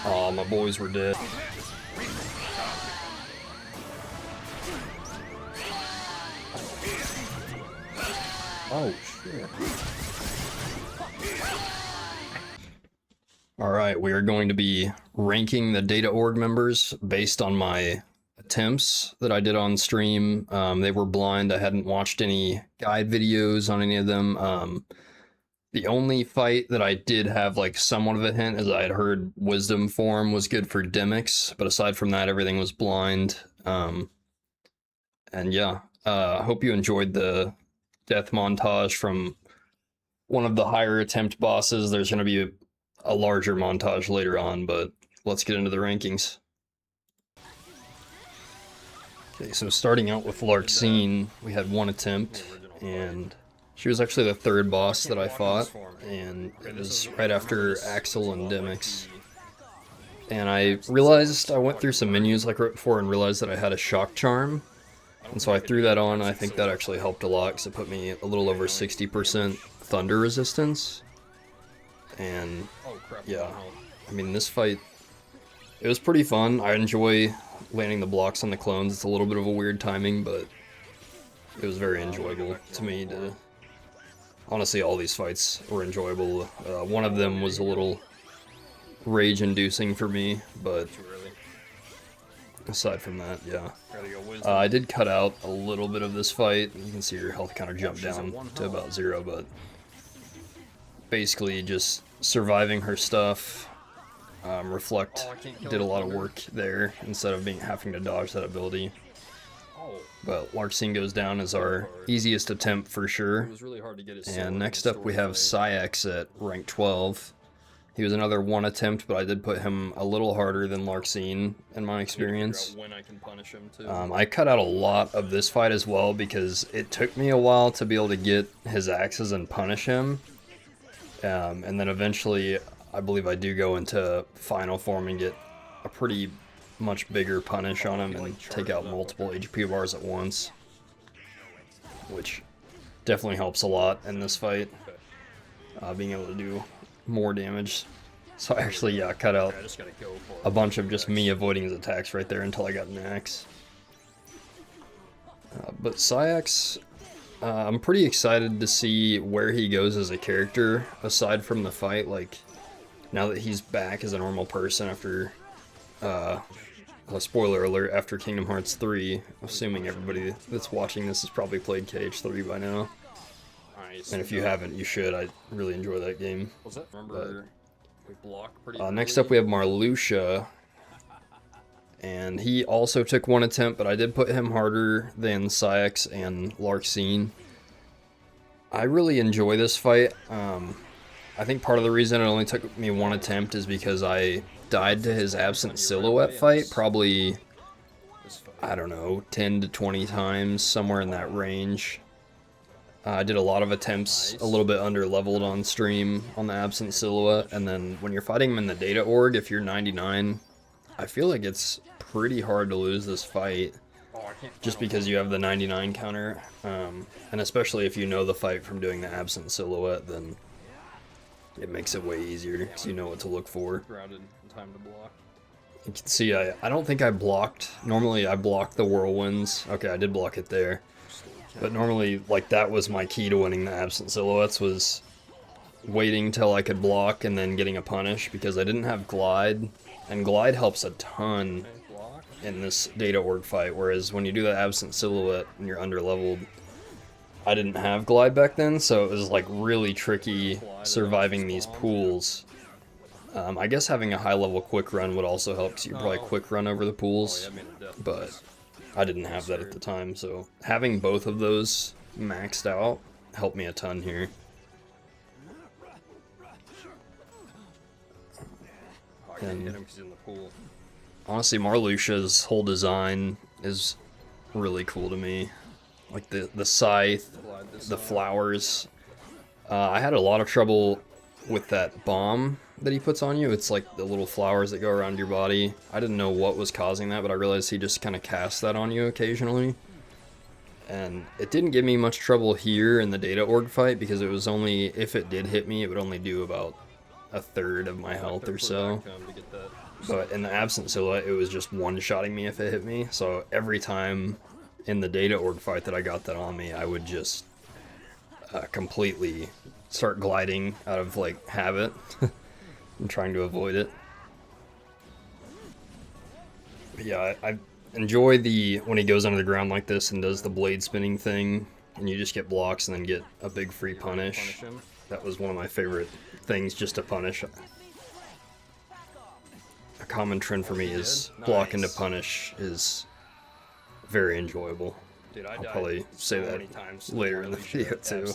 Oh, my boys were dead. Oh, shit. Alright, we are going to be ranking the Data Org members based on my attempts that I did on stream. They were blind. I hadn't watched any guide videos on any of them. The only fight that I did have like somewhat of a hint is I had heard Wisdom form was good for Demix, but aside from that, everything was blind. And yeah, I hope you enjoyed the death montage from one of the higher attempt bosses. There's going to be a larger montage later on, but let's get into the rankings. Okay, so starting out with Larxene, we had one attempt, and she was actually the third boss that I fought, and it was right after Axel and Demix. And I realized, I went through some menus like right before and realized that I had a shock charm, and so I threw that on. I think that actually helped a lot because it put me a little over 60% thunder resistance. And yeah, I mean, this fight, it was pretty fun. I enjoy landing the blocks on the clones. It's a little bit of a weird timing, but it was very enjoyable to me. Honestly, all these fights were enjoyable. One of them was a little rage-inducing for me, but aside from that, yeah. I did cut out a little bit of this fight. You can see your health kind of jump down to about 0, but basically just surviving her stuff. Reflect did a lot of work there instead of having to dodge that ability. But Larxene goes down as our easiest attempt for sure. And next up we have Saïx at rank 12. He was another one attempt, but I did put him a little harder than Larxene in my experience. I cut out a lot of this fight as well because it took me a while to be able to get his axes and punish him. And then eventually, I believe I do go into final form and get a pretty much bigger punish on him and take out multiple HP bars at once, which definitely helps a lot in this fight, being able to do more damage. So I actually, yeah, cut out a bunch of just me avoiding his attacks right there until I got an axe. But Saïx, I'm pretty excited to see where he goes as a character, aside from the fight. Like, now that he's back as a normal person after, spoiler alert, after Kingdom Hearts 3, assuming everybody that's watching this has probably played KH3 by now. And if you haven't, you should. I really enjoy that game. Next up we have Marluxia, and he also took one attempt, but I did put him harder than Saïx and Larxene. I really enjoy this fight. I think part of the reason it only took me one attempt is because I died to his Absent Silhouette fight probably, I don't know, 10 to 20 times, somewhere in that range. I did a lot of attempts, a little bit under leveled on stream on the Absent Silhouette, and then when you're fighting him in the Data Org, if you're 99, I feel like it's pretty hard to lose this fight, just because you have the 99 counter, and especially if you know the fight from doing the Absent Silhouette, then it makes it way easier, because you know what to look for. You can see I don't think I blocked, normally I block the Whirlwinds. Okay, I did block it there. But normally, like, that was my key to winning the Absent Silhouettes, was waiting till I could block and then getting a punish, because I didn't have Glide, and Glide helps a ton in this Data Org fight, whereas when you do the Absent Silhouette and you're under-leveled, I didn't have Glide back then, so it was, like, really tricky surviving these pools. I guess having a high-level quick run would also help, because you probably quick run over the pools, but I didn't have that at the time, so having both of those maxed out helped me a ton here. And honestly, Marluxia's whole design is really cool to me. Like the scythe, the flowers. I had a lot of trouble with that bomb that he puts on you. It's like the little flowers that go around your body. I didn't know what was causing that, but I realized he just kind of casts that on you occasionally. And it didn't give me much trouble here in the Data Org fight, because it was only, if it did hit me, it would only do about a third of my health or so. But in the Absent Silhouette, it was just one-shotting me if it hit me. So every time in the Data Org fight that I got that on me, I would just completely start gliding out of like habit and trying to avoid it. But yeah, I enjoy when he goes under the ground like this and does the blade spinning thing, and you just get blocks and then get a big free punish. That was one of my favorite things just to punish. A common trend for me is block into punish is very enjoyable. Dude, I'll probably say that later in the video too.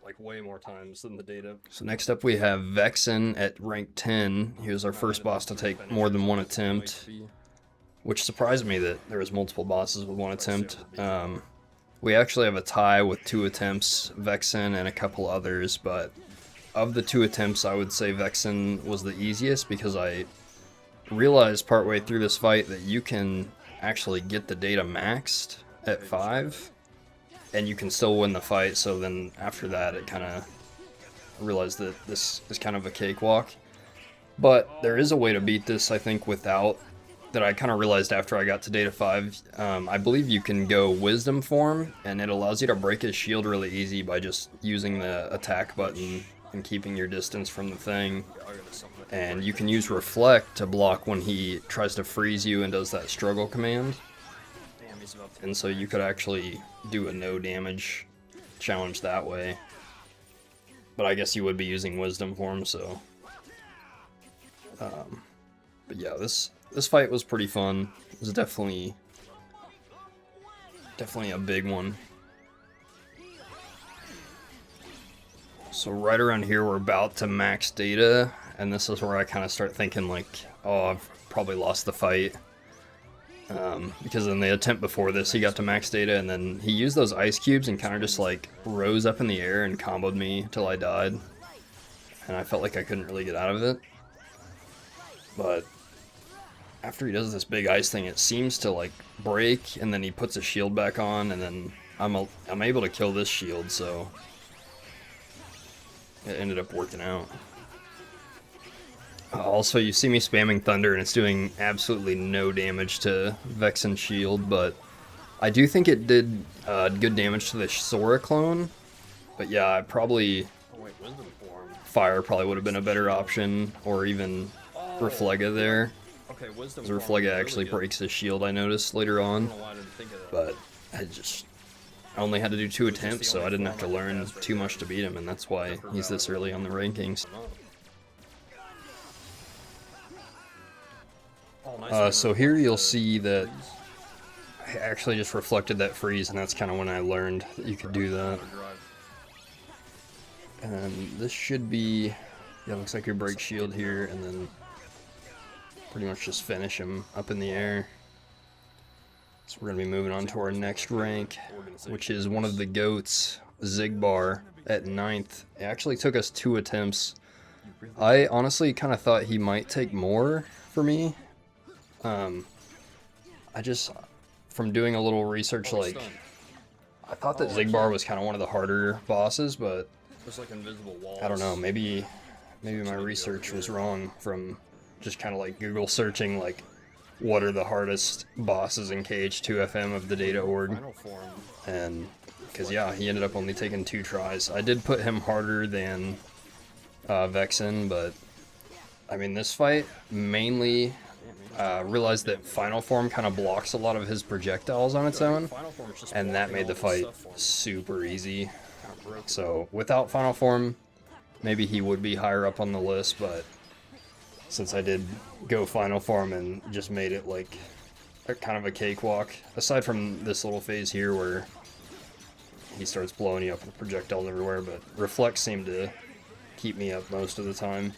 Like way more times than the Data. So next up we have Vexen at rank 10. He was our first boss to take more than one attempt, which surprised me that there was multiple bosses with one attempt. We actually have a tie with 2 attempts, Vexen and a couple others, but of the 2 attempts, I would say Vexen was the easiest because I realized partway through this fight that you can actually get the Data maxed at 5. And you can still win the fight, so then after that it kind of realized that this is kind of a cakewalk. But there is a way to beat this, I think, without, that I kind of realized after I got to Data 5. I believe you can go Wisdom form, and it allows you to break his shield really easy by just using the attack button and keeping your distance from the thing. And you can use Reflect to block when he tries to freeze you and does that struggle command. And so you could actually do a no damage challenge that way. But I guess you would be using Wisdom form, so. But yeah, this fight was pretty fun. It was definitely a big one. So right around here we're about to max Data, and this is where I kind of start thinking like, oh, I've probably lost the fight. Because in the attempt before this, he got to max Data, and then he used those ice cubes and kind of just like rose up in the air and comboed me till I died. And I felt like I couldn't really get out of it. But after he does this big ice thing, it seems to like break, and then he puts a shield back on, and then I'm able to kill this shield, so it ended up working out. Also, you see me spamming Thunder, and it's doing absolutely no damage to Vexen's shield, but I do think it did good damage to the Sora clone. But yeah, I probably... Fire probably would have been a better option, or even Reflega there. Because Reflega actually breaks his shield, I noticed later on. But I only had to do 2 attempts, so I didn't have to learn too much to beat him, and that's why he's this early on the rankings. So here you'll see that I actually just reflected that freeze, and that's kind of when I learned that you could do that. And this should be, yeah, looks like your break shield here, and then pretty much just finish him up in the air. So we're going to be moving on to our next rank, which is one of the GOATs, Xigbar, at 9th. It actually took us 2 attempts. I honestly kind of thought he might take more for me. From doing a little research, like, I thought that Xigbar was kind of one of the harder bosses, but I don't know, maybe my research was wrong from just kind of like Google searching, like, what are the hardest bosses in KH2FM of the Data Org, and, because yeah, he ended up only taking 2 tries. I did put him harder than Vexen, but, I mean, this fight mainly... realized that Final Form kind of blocks a lot of his projectiles on its own, and that made the fight super easy. So without Final Form, maybe he would be higher up on the list, but since I did go Final Form and just made it like kind of a cakewalk, aside from this little phase here where he starts blowing you up with projectiles everywhere, but Reflect seemed to keep me up most of the time.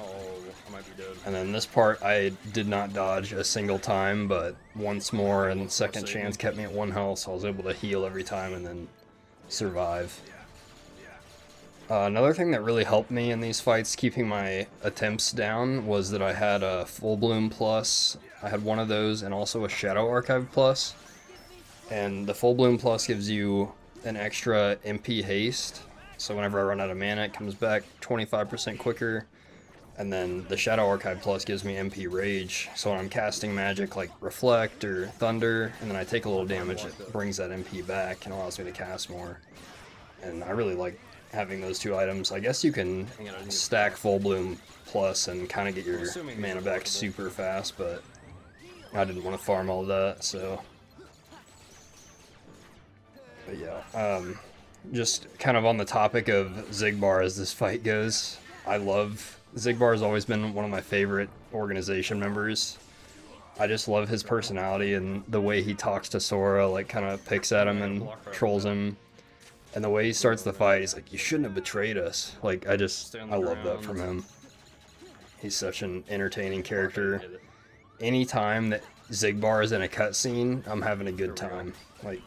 Oh, I might be dead. And then this part, I did not dodge a single time, but once more, and second chance kept me at 1 health, so I was able to heal every time and then survive. Another thing that really helped me in these fights, keeping my attempts down, was that I had a Full Bloom Plus. I had one of those, and also a Shadow Archive Plus. And the Full Bloom Plus gives you an extra MP haste, So whenever I run out of mana, it comes back 25% quicker. And then the Shadow Archive Plus gives me MP Rage. So when I'm casting magic like Reflect or Thunder, and then I take a little damage, it brings that MP back and allows me to cast more. And I really like having those two items. I guess you can stack Full Bloom Plus and kind of get your mana back super fast, but I didn't want to farm all that, so. But yeah, just kind of on the topic of Xigbar as this fight goes, I love Xigbar. Has always been one of my favorite organization members. I just love his personality and the way he talks to Sora, like kind of picks at him and trolls him. And the way he starts the fight, he's like, "You shouldn't have betrayed us." Like, I love that from him. He's such an entertaining character. Anytime that Xigbar is in a cutscene, I'm having a good time. Like,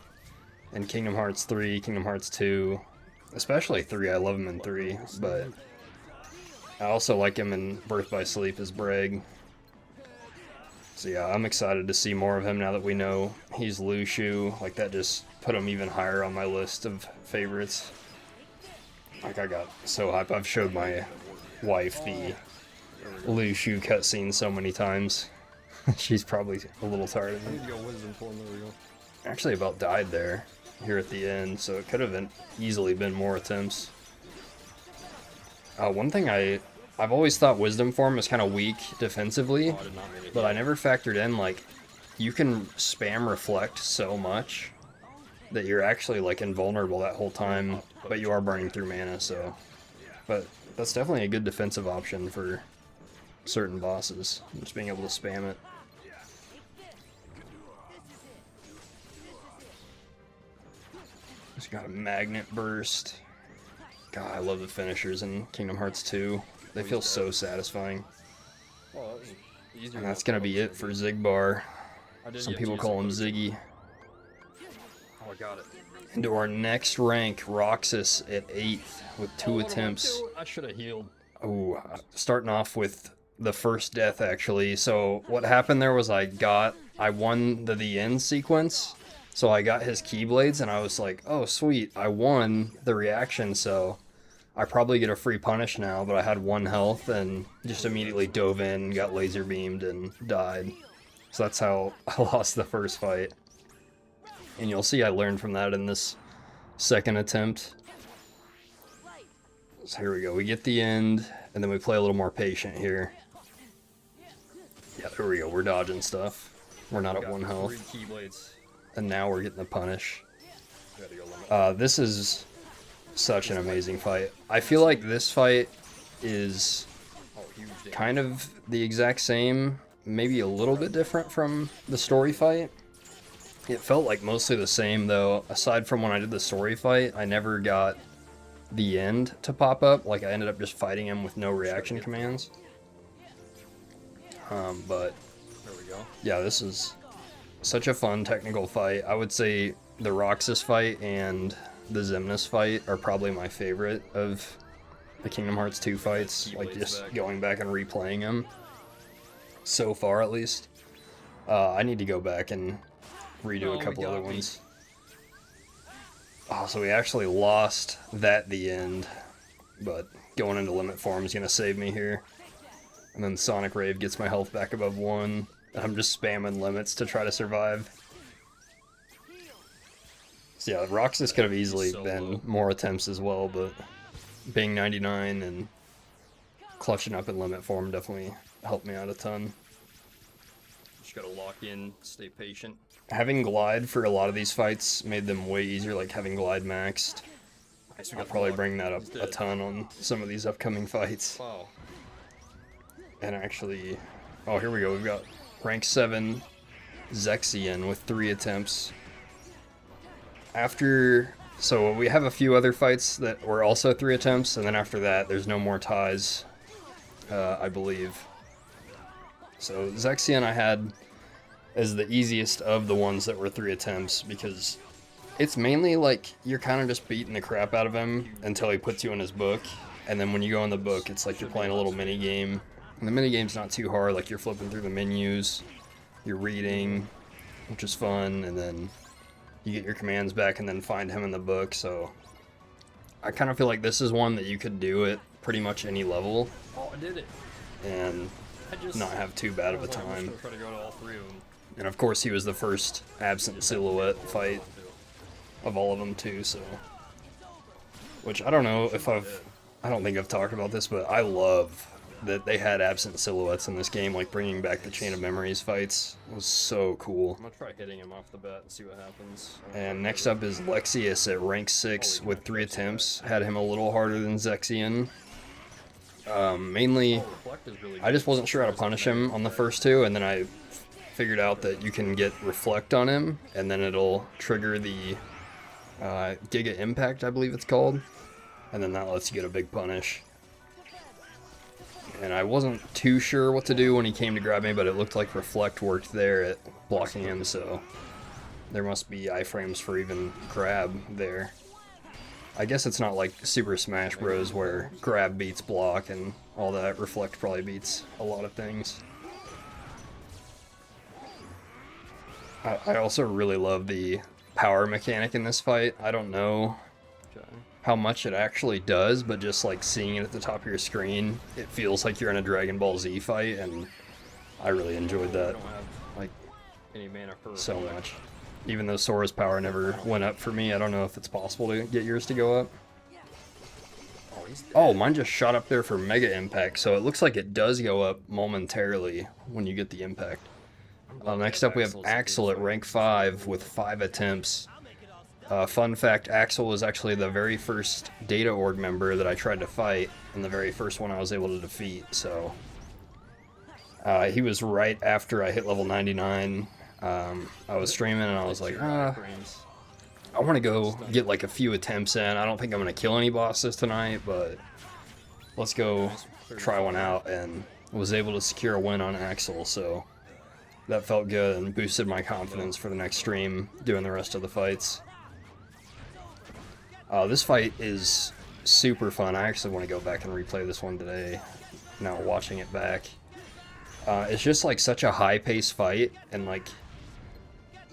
in Kingdom Hearts 3, Kingdom Hearts 2, especially 3, I love him in 3, but I also like him in Birth by Sleep as Breg. So yeah, I'm excited to see more of him now that we know he's Lushu. Like, that just put him even higher on my list of favorites. Like, I got so hyped. I've showed my wife the Lushu cutscene so many times. She's probably a little tired of it. Actually about died there, here at the end, so it could have easily been more attempts. One thing I've always thought Wisdom Form is kind of weak defensively, but I never factored in, like, you can spam Reflect so much that you're actually, like, invulnerable that whole time, but you are burning through mana, so. But that's definitely a good defensive option for certain bosses, just being able to spam it. Just got a Magnet Burst. God, I love the finishers in Kingdom Hearts 2. They feel so satisfying. And that's gonna be it for Xigbar. Some people call him Ziggy. Oh, I got it. Into our next rank, Roxas at 8th with 2 attempts. I should have healed. Ooh, starting off with the first death, actually. So what happened there was I won the end sequence. So I got his Keyblades, and I was like, oh, sweet, I won the reaction, so I probably get a free punish now, but I had 1 health and just immediately dove in, got laser beamed, and died. So that's how I lost the first fight. And you'll see I learned from that in this second attempt. So here we go, we get the end, and then we play a little more patient here. Yeah, there we go, we're dodging stuff. We're not at 1 health. 3 Keyblades. And now we're getting the punish. This is such an amazing fight. I feel like this fight is kind of the exact same, maybe a little bit different from the story fight. It felt like mostly the same, though. Aside from when I did the story fight, I never got the end to pop up. Like, I ended up just fighting him with no reaction commands. But there we go. Yeah, this is such a fun technical fight. I would say the Roxas fight and the Xemnas fight are probably my favorite of the Kingdom Hearts 2 fights. Like, just going back and replaying them. So far, at least. I need to go back and redo a couple other ones. Oh, so we actually lost that at the end. But going into Limit Form is going to save me here. And then Sonic Rave gets my health back above 1. I'm just spamming limits to try to survive. So yeah, Roxas could have easily been more attempts as well, but being 99 and clutching up in Limit Form definitely helped me out a ton. Just gotta lock in, stay patient. Having Glide for a lot of these fights made them way easier, like having Glide maxed. I'll probably bring that up a ton on some of these upcoming fights. Wow. And actually, oh, here we go, we've got rank 7 Zexion with 3 attempts. So we have a few other fights that were also 3 attempts, and then after that, there's no more ties, I believe. So Zexion I had as the easiest of the ones that were 3 attempts, because it's mainly like you're kind of just beating the crap out of him until he puts you in his book, and then when you go in the book, it's like you're playing a little mini game. And the minigame's not too hard, like you're flipping through the menus, you're reading, which is fun, and then you get your commands back and then find him in the book, so I kind of feel like this is one that you could do at pretty much any level. Oh, I did it. And not have too bad of a time. Try to go to all three of them. And of course he was the first absent silhouette fight of all of them too, so. Which I don't know if I don't think I've talked about this, but I love that they had absent silhouettes in this game, like bringing back the Chain of Memories fights. It was so cool. I'm gonna try hitting him off the bat and see what happens. And next up is Lexaeus at rank 6 with 3 attempts. Had him a little harder than Zexion. Mainly, I just wasn't sure how to punish him on the first 2, and then I figured out that you can get Reflect on him, and then it'll trigger the Giga Impact, I believe it's called, and then that lets you get a big punish. And I wasn't too sure what to do when he came to grab me, but it looked like Reflect worked there at blocking him, so there must be iframes for even grab there. I guess it's not like Super Smash Bros. Where grab beats block and all that. Reflect probably beats a lot of things. I also really love the power mechanic in this fight. I don't know how much it actually does, but just like seeing it at the top of your screen, it feels like you're in a Dragon Ball Z fight, and I really enjoyed that, like, Any mana for so much. Even though Sora's power never went up for me, I don't know if it's possible to get yours to go up. Oh, mine just shot up there for Mega Impact, so it looks like it does go up momentarily when you get the impact. Next up we have Axel at rank 5 with 5 attempts. Fun fact, Axel was actually the very first Data Org member that I tried to fight, and the very first one I was able to defeat, so... he was right after I hit level 99. I was streaming and I was like, I want to go get like a few attempts in. I don't think I'm going to kill any bosses tonight, but let's go try one out, and was able to secure a win on Axel, so that felt good and boosted my confidence for the next stream doing the rest of the fights. This fight is super fun. I actually want to go back and replay this one today, now watching it back. It's just like such a high-paced fight, and like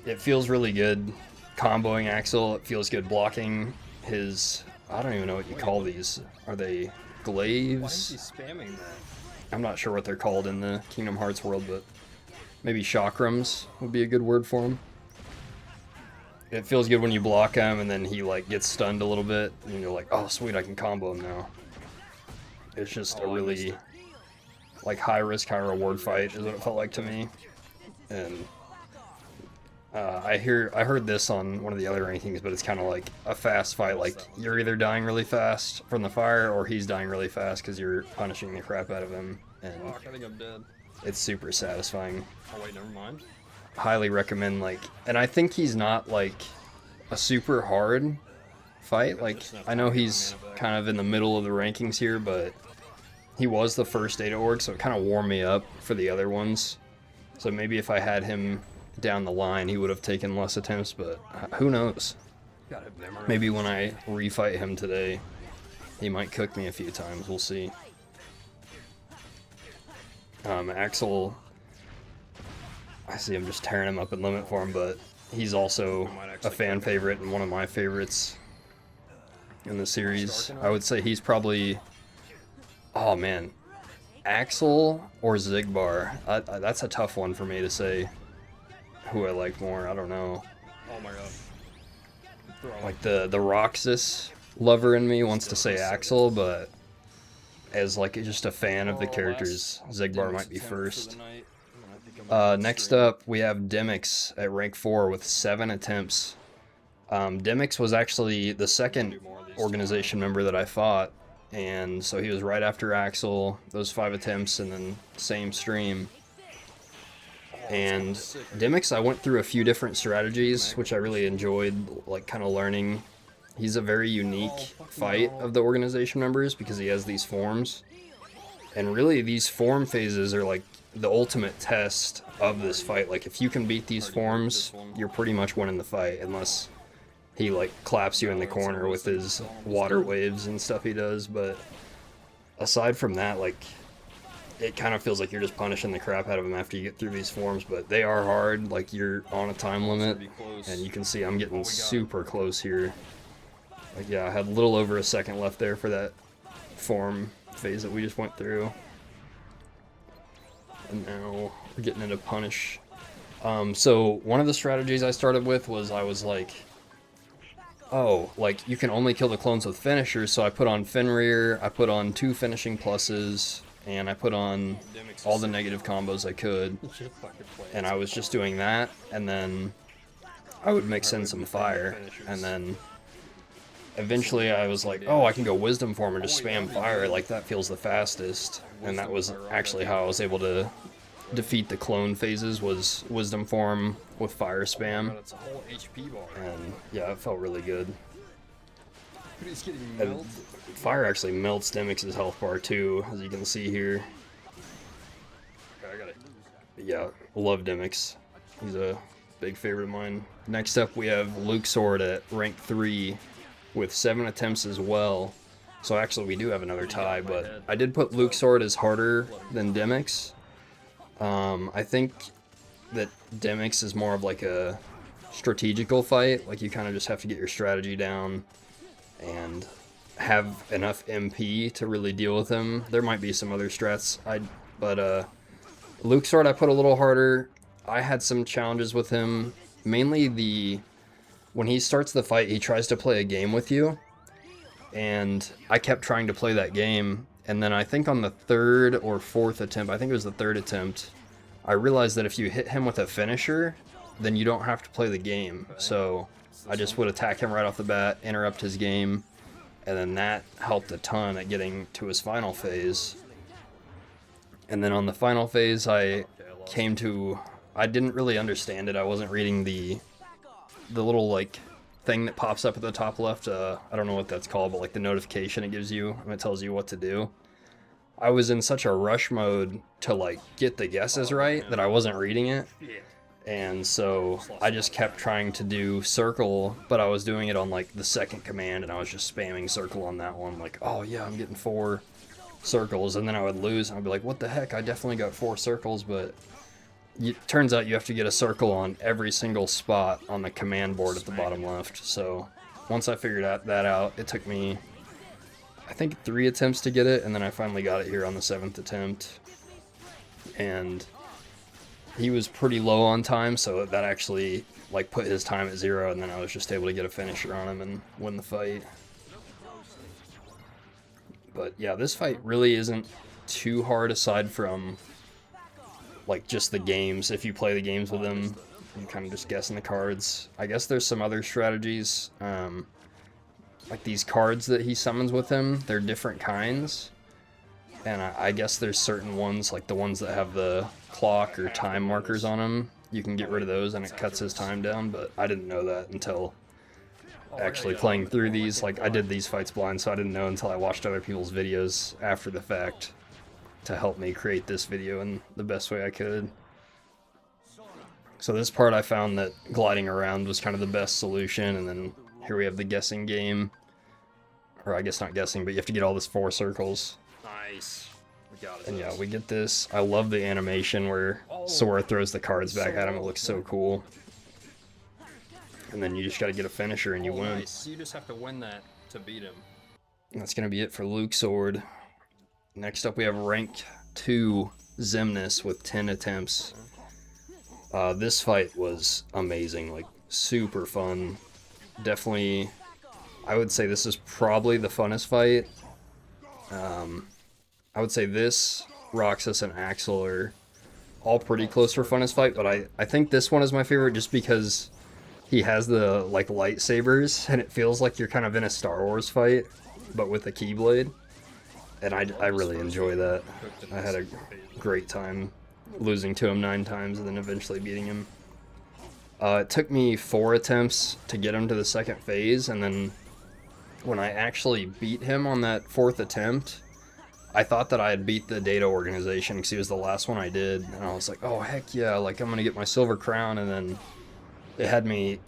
it feels really good comboing Axel. It feels good blocking his, I don't even know what you call these. Are they glaives? Why is he spamming that? I'm not sure what they're called in the Kingdom Hearts world, but maybe chakrams would be a good word for them. It feels good when you block him and then he like gets stunned a little bit and you're like, oh sweet, I can combo him now. It's just a really like high risk, high reward fight is what it felt like to me. And I heard this on one of the other rankings, but it's kind of like a fast fight. Like you're either dying really fast from the fire or he's dying really fast because you're punishing the crap out of him. And I think I'm dead. it's super satisfying. Oh wait, never mind. Highly recommend, like, and I think he's not like a super hard fight. Like I know he's kind of in the middle of the rankings here, but he was the first Data Org, so it kind of warmed me up for the other ones. So maybe if I had him down the line, he would have taken less attempts, but who knows? Maybe when I refight him today, he might cook me a few times. We'll see. Axel, I see him just tearing him up in limit form, but he's also a fan favorite and one of my favorites in the series. I would say he's probably... Oh man, Axel or Xigbar? That's a tough one for me to say who I like more. I don't know. Oh my god. Like the Roxas lover in me wants to say Axel, but as like just a fan of the characters, Xigbar might be first. Next up, we have Demyx at rank 4 with 7 attempts. Demyx was actually the second organization member that I fought. And so he was right after Axel, those 5 attempts, and then same stream. And Demyx, I went through a few different strategies, which I really enjoyed, like kind of learning. He's a very unique fight of the organization members because he has these forms. And really, these form phases are like the ultimate test of this fight. Like if you can beat these forms, you're pretty much winning the fight, unless he like claps you in the corner with his water waves and stuff he does. But aside from that, like it kind of feels like you're just punishing the crap out of him after you get through these forms. But they are hard, like you're on a time limit, and you can see I'm getting super close here. Like, yeah, I had a little over a second left there for that form phase that we just went through. And now we're getting into punish. So one of the strategies I started with was I was like, oh, like you can only kill the clones with finishers, so I put on Fenrir, I put on 2 finishing pluses, and I put on all the negative combos I could. And I was just doing that, and then I would mix in some fire, and then eventually I was like, oh, I can go Wisdom Form and just spam fire, like that feels the fastest. And that was actually how I was able to defeat the clone phases, was Wisdom Form with fire spam. And yeah, it felt really good. And fire actually melts Demyx's health bar too, as you can see here. Yeah, love Demyx. He's a big favorite of mine. Next up we have Luxord at rank 3 with 7 attempts as well. So actually we do have another tie, but I did put Luxord as harder than Demyx. I think that Demyx is more of like a strategical fight. Like you kind of just have to get your strategy down and have enough MP to really deal with him. There might be some other strats, but Luxord I put a little harder. I had some challenges with him, mainly when he starts the fight, he tries to play a game with you, and I kept trying to play that game, and then I think on the 3rd or 4th attempt, I think it was the 3rd attempt, I realized that if you hit him with a finisher, then you don't have to play the game. So I just would attack him right off the bat, interrupt his game, and then that helped a ton at getting to his final phase. And then on the final phase, I didn't really understand it. I wasn't reading the little like thing that pops up at the top left. I don't know what that's called, but like the notification it gives you, and it tells you what to do. I was in such a rush mode to like get the guesses right that I wasn't reading it. And so I just kept trying to do circle, but I was doing it on like the 2nd command, and I was just spamming circle on that one. Like, oh yeah, I'm getting 4 circles, and then I would lose, and I'd be like, what the heck, I definitely got 4 circles, but it turns out you have to get a circle on every single spot on the command board at the bottom left. So once I figured that out, it took me, I think, 3 attempts to get it, and then I finally got it here on the 7th attempt. And he was pretty low on time, so that actually like put his time at 0, and then I was just able to get a finisher on him and win the fight. But yeah, this fight really isn't too hard aside from like just the games. If you play the games with him, you kind of just guessing the cards. I guess there's some other strategies. Like these cards that he summons with him, they're different kinds. And I guess there's certain ones, like the ones that have the clock or time markers on them, you can get rid of those and it cuts his time down, but I didn't know that until actually playing through these. Like, I did these fights blind, so I didn't know until I watched other people's videos after the fact to help me create this video in the best way I could. So this part I found that gliding around was kind of the best solution, and then here we have the guessing game. Or I guess not guessing, but you have to get all this 4 circles. Nice. We got it. And yeah, we get this. I love the animation where Sora throws the cards back at him. It looks so cool. And then you just gotta get a finisher and you win. Nice. You just have to win that to beat him. And that's gonna be it for Luxord. Next up we have rank 2 Xemnas with 10 attempts. This fight was amazing, like super fun. Definitely, I would say this is probably the funnest fight. I would say this, Roxas, and Axel are all pretty close for funnest fight, but I think this one is my favorite just because he has the like lightsabers, and it feels like you're kind of in a Star Wars fight, but with a Keyblade. And I really enjoy that. I had a great time losing to him 9 times and then eventually beating him. It took me 4 attempts to get him to the 2nd phase, and then when I actually beat him on that 4th attempt, I thought that I had beat the Data Organization because he was the last one I did, and I was like, oh heck yeah, like I'm gonna get my silver crown, and then it had me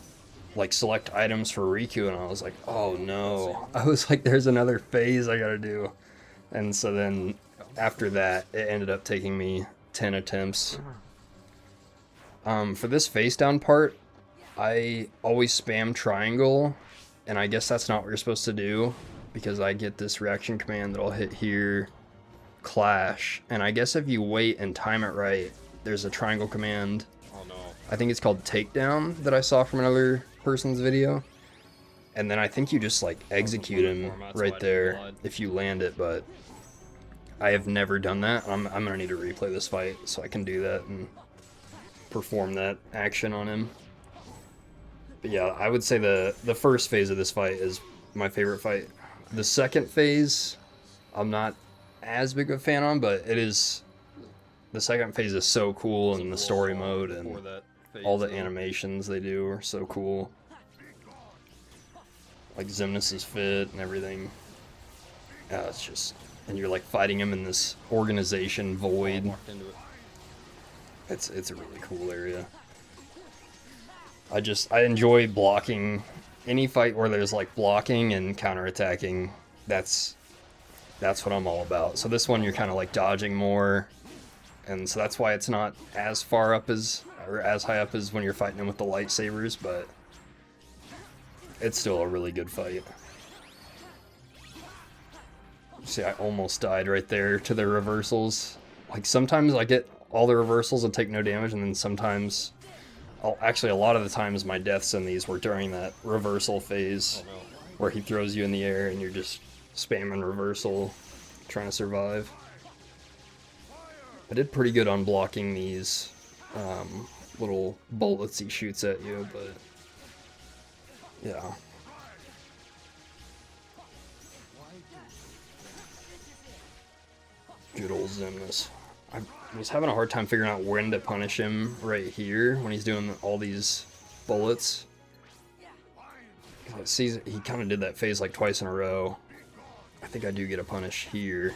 like select items for Riku, and I was like, oh no. I was like, there's another phase I gotta do. And so then after that, it ended up taking me 10 attempts. For this face down part, I always spam triangle and I guess that's not what you're supposed to do, because I get this reaction command that I'll hit here, clash, and I guess if you wait and time it right, there's a triangle command. Oh no. I think it's called takedown that I saw from another person's video. And then I think you just like execute him right there if you land it, but I have never done that. I'm gonna need to replay this fight so I can do that and perform that action on him. But yeah, I would say the first phase of this fight is my favorite fight. The second phase, I'm not as big of a fan on, but it is. The second phase is so cool in the story mode, and all the animations they do are so cool. Like Xemnas' fit and everything. It's just, and you're like fighting him in this organization void. It's a really cool area. I enjoy blocking any fight where there's like blocking and counterattacking. That's what I'm all about. So this one you're kind of like dodging more, and so that's why it's not as far up as, or as high up as when you're fighting him with the lightsabers, but it's still a really good fight. See, I almost died right there to the reversals. Like sometimes I get all the reversals and take no damage, and then sometimes, actually a lot of the times my deaths in these were during that reversal phase, where he throws you in the air and you're just spamming reversal, trying to survive. I did pretty good on blocking these little bullets he shoots at you, but yeah. Good old Xemnas. I was having a hard time figuring out when to punish him right here when he's doing all these bullets. See, he kind of did that phase like twice in a row. I think I do get a punish here.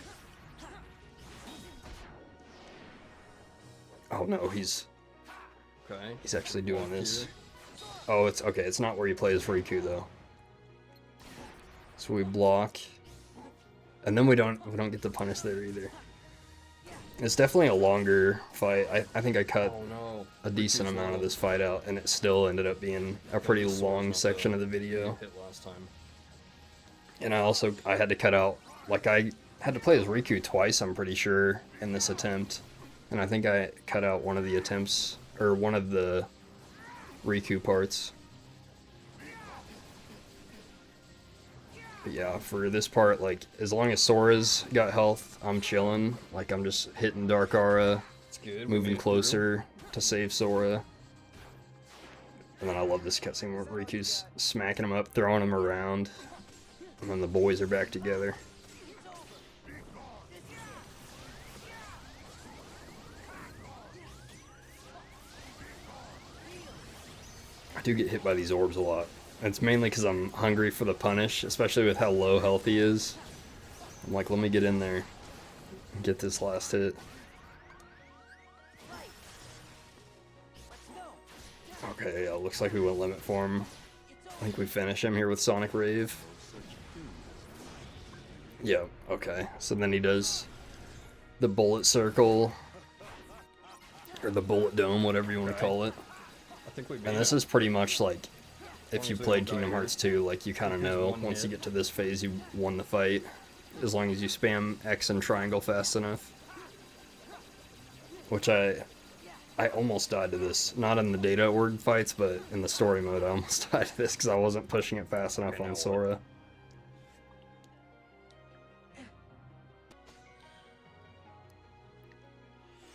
Oh no, he's actually doing this. Oh, it's okay. It's not where he plays Riku though. So we block, and then we don't get the punish there either. It's definitely a longer fight. I think I cut a decent amount of this fight out, and it still ended up being a pretty long section of the video. And I had to cut out, like I had to play as Riku twice, I'm pretty sure, in this attempt. And I think I cut out one of the attempts, or one of the Riku parts. But yeah, for this part, like, as long as Sora's got health, I'm chilling. Like, I'm just hitting Dark Aura, moving closer to save Sora. And then I love this cutscene where Riku's smacking him up, throwing him around, and then the boys are back together. I do get hit by these orbs a lot. It's mainly because I'm hungry for the punish, especially with how low health he is. I'm like, let me get in there and get this last hit. Okay, yeah, looks like we went limit for him. I think we finish him here with Sonic Rave. Yeah, okay. So then he does the bullet circle, or the bullet dome, whatever you want to call it. And this is pretty much like, if you played Kingdom Hearts 2, like you kind of know, once you get to this phase, you won the fight. As long as you spam X and triangle fast enough. Which I almost died to this. Not in the data org fights, but in the story mode I almost died to this because I wasn't pushing it fast enough on Sora.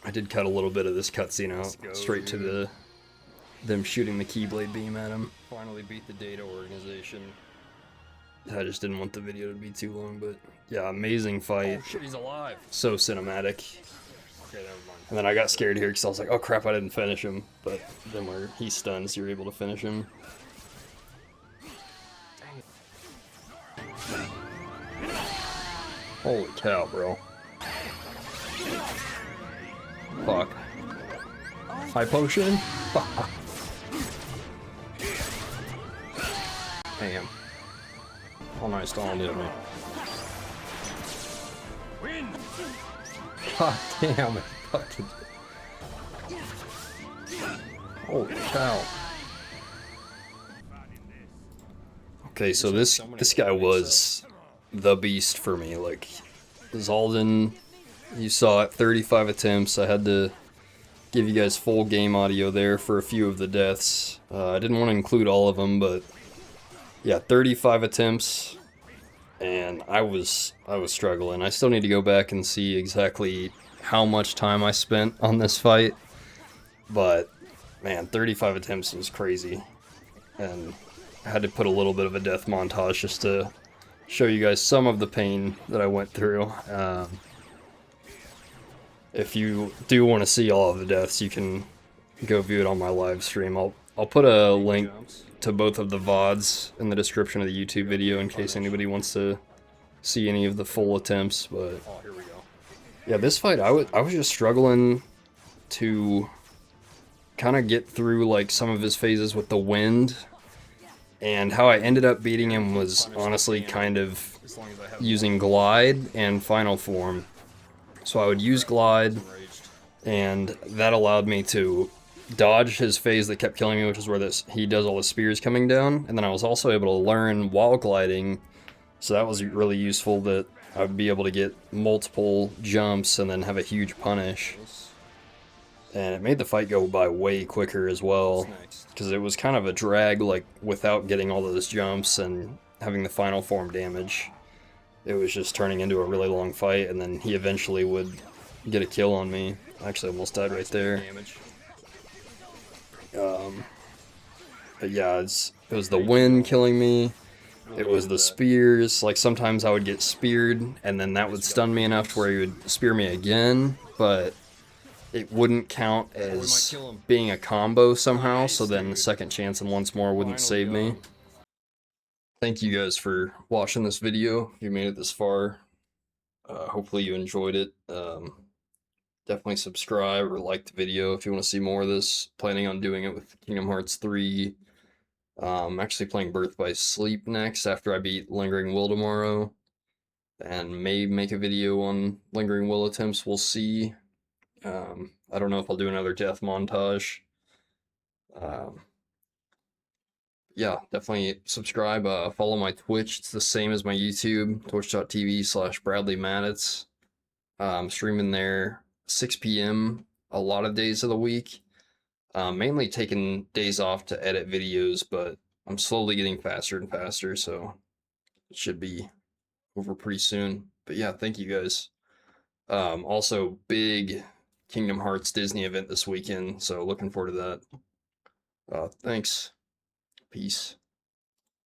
I did cut a little bit of this cutscene out, straight to them shooting the Keyblade beam at him. Finally beat the data organization. I just didn't want the video to be too long, but yeah, amazing fight. Oh shit, he's alive. So cinematic. Okay, never mind. And then I got scared here because I was like, oh crap, I didn't finish him. But then where he stuns, you're able to finish him. Holy cow, bro. Fuck. High potion? Damn. Oh nice, don't hit me. God damn it. Fucking. Holy cow. Okay, so this guy was the beast for me. Like, Zaldin, you saw it, 35 attempts. I had to give you guys full game audio there for a few of the deaths. I didn't want to include all of them, but yeah, 35 attempts, and I was struggling. I still need to go back and see exactly how much time I spent on this fight, but man, 35 attempts was crazy, and I had to put a little bit of a death montage just to show you guys some of the pain that I went through. If you do want to see all of the deaths, you can go view it on my live stream. I'll put a link to both of the VODs in the description of the YouTube video in case anybody wants to see any of the full attempts. But yeah, this fight I was just struggling to kind of get through like some of his phases with the wind, and how I ended up beating him was honestly kind of using glide and final form. So I would use glide, and that allowed me to dodge his phase that kept killing me, which is where he does all the spears coming down, and then I was also able to learn while gliding, so that was really useful, that I would be able to get multiple jumps and then have a huge punish. And it made the fight go by way quicker as well, because it was kind of a drag, like, without getting all those jumps and having the final form damage. It was just turning into a really long fight, and then he eventually would get a kill on me. I actually almost died right there. But yeah, it was the wind killing me. It was the spears. Like, sometimes I would get speared, and then that would stun me enough to where he would spear me again, but it wouldn't count as being a combo somehow, so then the second chance and once more wouldn't save me. Thank you guys for watching this video. If you made it this far, hopefully you enjoyed it. Definitely subscribe or like the video if you want to see more of this. Planning on doing it with Kingdom Hearts 3. I'm actually playing Birth by Sleep next after I beat Lingering Will tomorrow. And may make a video on Lingering Will attempts, we'll see. I don't know if I'll do another death montage. Yeah, definitely subscribe. Follow my Twitch. It's the same as my YouTube, twitch.tv/BradleyMaddits. I'm streaming there 6 p.m. a lot of days of the week. Mainly taking days off to edit videos, but I'm slowly getting faster and faster, so it should be over pretty soon. But yeah, thank you guys. Also, big Kingdom Hearts Disney event this weekend, so looking forward to that. Thanks. Peace.